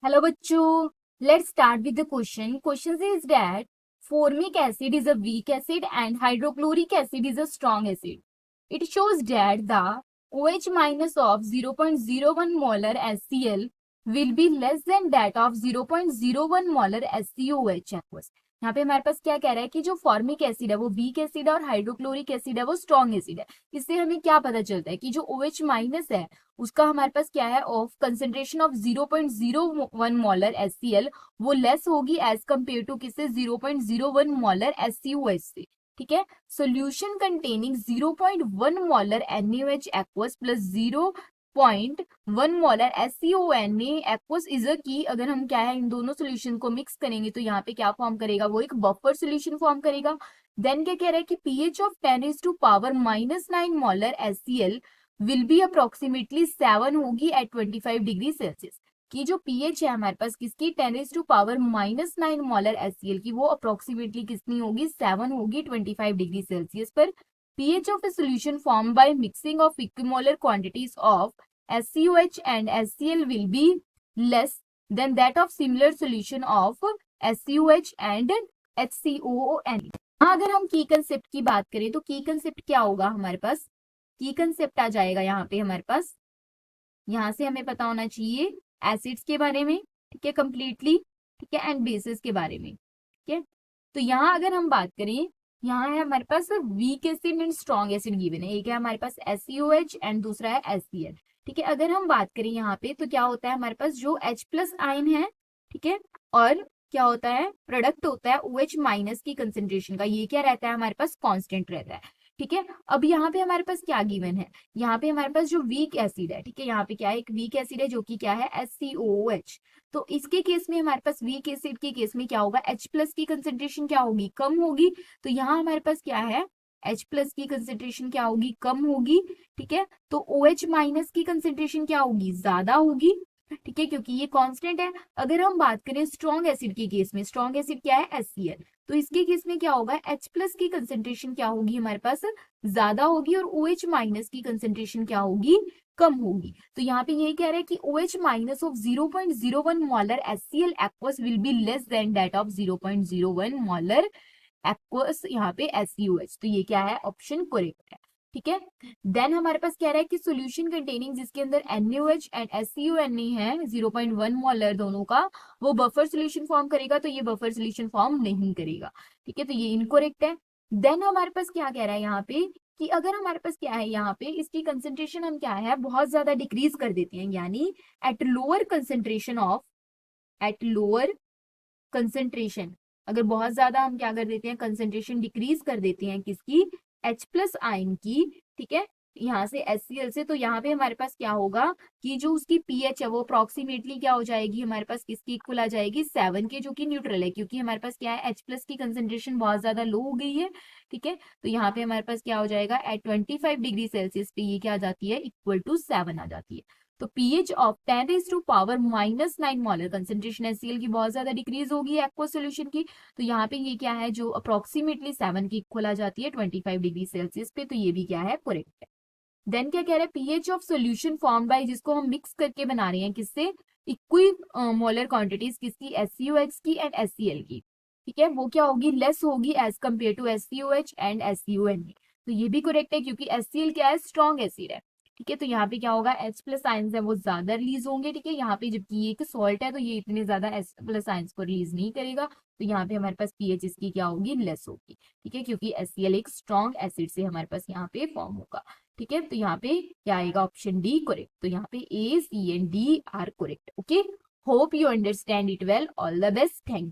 Hello bachcho, let's start with the question. Question says that formic acid is a weak acid and hydrochloric acid is a strong acid. It shows that the OH minus of 0.01 molar HCl will be less than that of 0.01 molar HCOH aqueous. यहाँ पे हमारे पास क्या कह रहा है कि जो formic acid है वो वीक एसिड है और हाइड्रोक्लोरिक एसिड है वो स्ट्रॉन्ग एसिड है। इससे हमें क्या पता चलता है कि जो OH माइनस है उसका हमारे पास क्या है of concentration of 0.01 molar HCl वो लेस होगी एज कंपेयर टू किससे 0.01 मोलर HCOH से। ठीक है, solution containing 0.1 molar NaOH aqueous plus 0.1 molar HCONA aqueous is a की। अगर हम क्या है इन दोनों सोल्यूशन को मिक्स करेंगे तो यहाँ पे क्या फॉर्म करेगा, वो एक बफर सोल्यूशन फॉर्म करेगा। देन क्या कह रहा है कि pH of 10⁻⁻⁹ molar HCl will be approximately 7 होगी एट 25 डिग्री सेल्सियस। की जो pH है हमारे पास किसकी 10⁻⁻⁹ मोलर HCl की वो अप्रोक्सीमेटली कितनी होगी 7 होगी 25 डिग्री सेल्सियस पर। pH of a solution formed by mixing of equimolar quantities of SCOH and HCl will be less than that of similar solution of SCOH and HCOON। अगर हम की concept की बात करें तो की कंसेप्ट क्या होगा हमारे पास, की कंसेप्ट आ जाएगा यहाँ पे हमारे पास, यहाँ से हमें पता होना चाहिए एसिड्स के बारे में, ठीक है कंप्लीटली, ठीक है, एंड बेसिस के बारे में। ठीक है, तो यहाँ अगर हम बात करें, यहाँ है हमारे पास weak acid and strong acid given है। एक है हमारे पास SCOH एंड दूसरा है HCl। ठीक है, अगर हम बात करें यहाँ पे तो क्या होता है हमारे पास जो H+ आयन है, ठीक है, और क्या होता है प्रोडक्ट होता है OH माइनस की कंसेंट्रेशन का, ये क्या रहता है हमारे पास कांस्टेंट रहता है। ठीक है, अब यहाँ पे हमारे पास क्या गिवन है, यहाँ पे हमारे पास जो वीक एसिड है, ठीक है, यहाँ पे क्या है एक वीक एसिड है जो कि क्या है HCOOH। तो इसके केस में हमारे पास वीक एसिड के केस में क्या होगा H+ की कंसेंट्रेशन क्या होगी, कम होगी। तो यहाँ हमारे पास क्या है H+ की कंसेंट्रेशन क्या होगी, कम होगी। ठीक है, तो OH माइनस की कंसेंट्रेशन क्या होगी, ज्यादा होगी। ठीक है, क्योंकि ये कांस्टेंट है। अगर हम बात करें स्ट्रॉन्ग एसिड के केस में, स्ट्रॉन्ग एसिड क्या है HCl, तो इसके केस में क्या होगा H+ की कंसेंट्रेशन क्या होगी हमारे पास ज्यादा होगी और OH माइनस की कंसेंट्रेशन क्या होगी, कम होगी। तो यहाँ पे यही कह रहा है कि OH minus of 0.01 molar HCl aqueous will be less than that of 0.01 molar aqueous यहाँ पे SCOH। तो ये क्या है ऑप्शन करेक्ट है। ठीक है, देन हमारे पास कह रहा है कि सॉल्यूशन कंटेनिंग जिसके अंदर NaOH एंड HCONA है 0.1 मोलर दोनों का, वो बफर सॉल्यूशन फॉर्म करेगा। तो ये बफर सॉल्यूशन फॉर्म नहीं करेगा। ठीक है, तो ये इनकरेक्ट है। देन हमारे पास क्या कह रहा है यहाँ पे कि अगर हमारे पास क्या है यहाँ पे इसकी कंसेंट्रेशन हम क्या है बहुत ज्यादा डिक्रीज कर देते हैं, यानी at lower concentration of, at lower concentration अगर बहुत ज्यादा हम क्या कर देते हैं कंसेंट्रेशन डिक्रीज कर देते हैं किसकी H+ आयन की, ठीक है, यहाँ से HCl से, तो यहाँ पे हमारे पास क्या होगा कि जो उसकी pH है वो अप्रोक्सीमेटली क्या हो जाएगी हमारे पास किसकी इक्वल आ जाएगी 7 के, जो कि न्यूट्रल है क्योंकि हमारे पास क्या है H+ की कंसेंट्रेशन बहुत ज्यादा लो हो गई है। ठीक है, तो यहाँ पे हमारे पास क्या हो जाएगा एट 25 डिग्री सेल्सियस पे ये क्या आ जाती है इक्वल टू 7 आ जाती है। तो pH of 10⁻⁻⁹ molar concentration HCl की बहुत ज्यादा डिक्रीज होगी एक्वस सोल्यूशन की। तो यहाँ पे ये क्या है जो अप्रोक्सीमेटली 7 की इक्वल आ जाती है 25 डिग्री सेल्सियस पे। तो ये भी क्या है करेक्ट है। देन क्या कह रहे हैं pH of solution form by, जिसको हम मिक्स करके बना रहे हैं किससे इक्वी मोलर क्वांटिटीज किसकी SCOH की एंड HCl की, ठीक है, वो क्या होगी लेस होगी as compare to SCOH and HCONA। तो ये भी करेक्ट है क्योंकि HCl क्या है स्ट्रॉन्ग एसिड है। ठीक है, तो यहाँ पे क्या होगा H+ आयंस है वो ज्यादा रिलीज होंगे। ठीक है, यहाँ पे जबकि ये एक सॉल्ट है तो ये इतने ज्यादा H+ आयंस को रिलीज नहीं करेगा। तो यहाँ पे हमारे पास pH इसकी क्या होगी लेस होगी। ठीक है, क्योंकि HCl एक स्ट्रॉन्ग एसिड से हमारे पास यहाँ पे फॉर्म होगा। ठीक है, तो यहाँ पे क्या आएगा ऑप्शन डी करेक्ट। तो यहाँ पे A, C and D are correct. Okay, hope you understand it well. All the best, thank you.